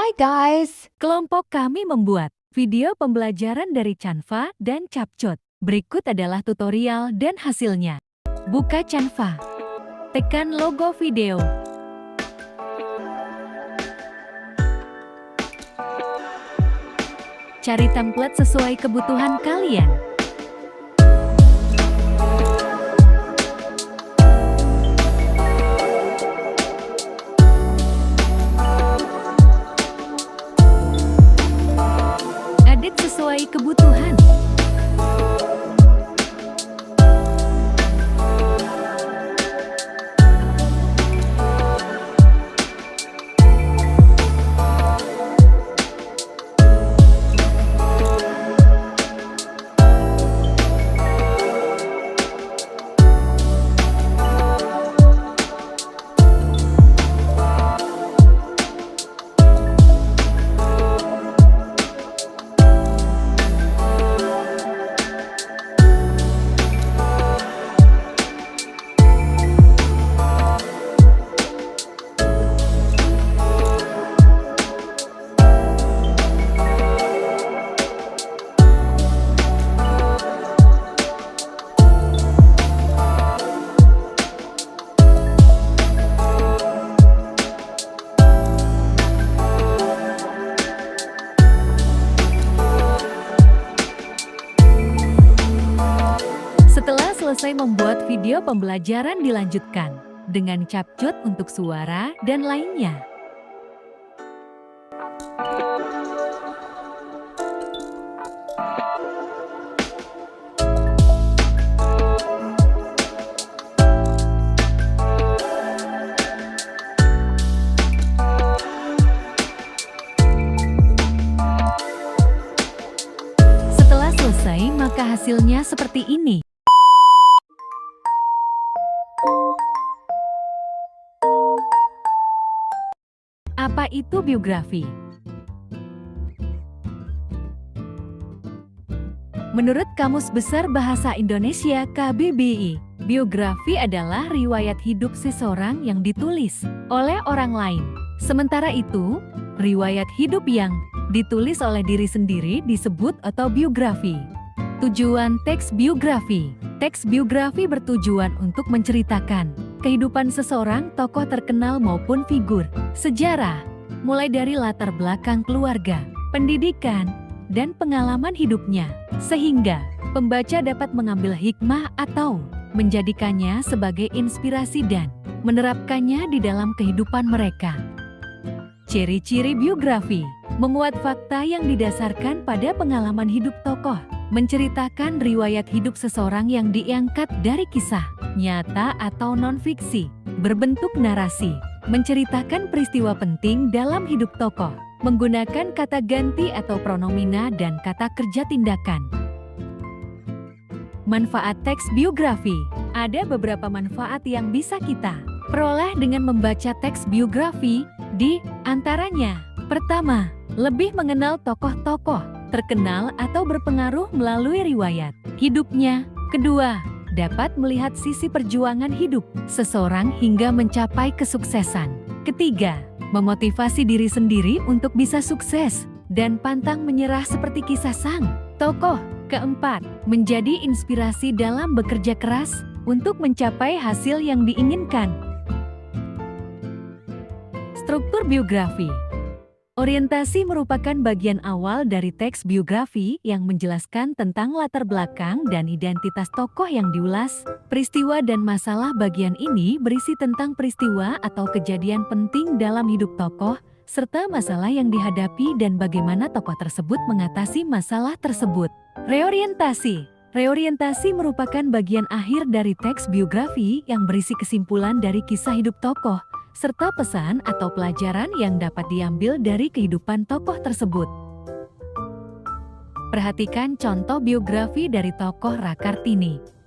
Hi guys! Kelompok kami membuat video pembelajaran dari Canva dan CapCut. Berikut adalah tutorial dan hasilnya. Buka Canva. Tekan logo video. Cari template sesuai kebutuhan kalian. Edit sesuai kebutuhan. Setelah selesai membuat video pembelajaran dilanjutkan dengan CapCut untuk suara dan lainnya. Setelah selesai, maka hasilnya seperti ini. Apa itu biografi? Menurut Kamus Besar Bahasa Indonesia KBBI, biografi adalah riwayat hidup seseorang yang ditulis oleh orang lain. Sementara itu, riwayat hidup yang ditulis oleh diri sendiri disebut autobiografi. Tujuan teks biografi. Teks biografi bertujuan untuk menceritakan kehidupan seseorang tokoh terkenal maupun figur sejarah, mulai dari latar belakang keluarga, pendidikan, dan pengalaman hidupnya, sehingga pembaca dapat mengambil hikmah atau menjadikannya sebagai inspirasi dan menerapkannya di dalam kehidupan mereka. Ciri-ciri biografi: memuat fakta yang didasarkan pada pengalaman hidup tokoh, menceritakan riwayat hidup seseorang yang diangkat dari kisah nyata atau non-fiksi, berbentuk narasi, menceritakan peristiwa penting dalam hidup tokoh, menggunakan kata ganti atau pronomina dan kata kerja tindakan. Manfaat teks biografi. Ada beberapa manfaat yang bisa kita peroleh dengan membaca teks biografi, di antaranya: pertama, lebih mengenal tokoh-tokoh terkenal atau berpengaruh melalui riwayat hidupnya. Kedua, dapat melihat sisi perjuangan hidup seseorang hingga mencapai kesuksesan. Ketiga, memotivasi diri sendiri untuk bisa sukses dan pantang menyerah seperti kisah sang tokoh. Keempat, menjadi inspirasi dalam bekerja keras untuk mencapai hasil yang diinginkan. Struktur biografi. Orientasi merupakan bagian awal dari teks biografi yang menjelaskan tentang latar belakang dan identitas tokoh yang diulas. Peristiwa dan masalah bagian ini berisi tentang peristiwa atau kejadian penting dalam hidup tokoh, serta masalah yang dihadapi dan bagaimana tokoh tersebut mengatasi masalah tersebut. Reorientasi. Reorientasi merupakan bagian akhir dari teks biografi yang berisi kesimpulan dari kisah hidup tokoh, serta pesan atau pelajaran yang dapat diambil dari kehidupan tokoh tersebut. Perhatikan contoh biografi dari tokoh Rakartini.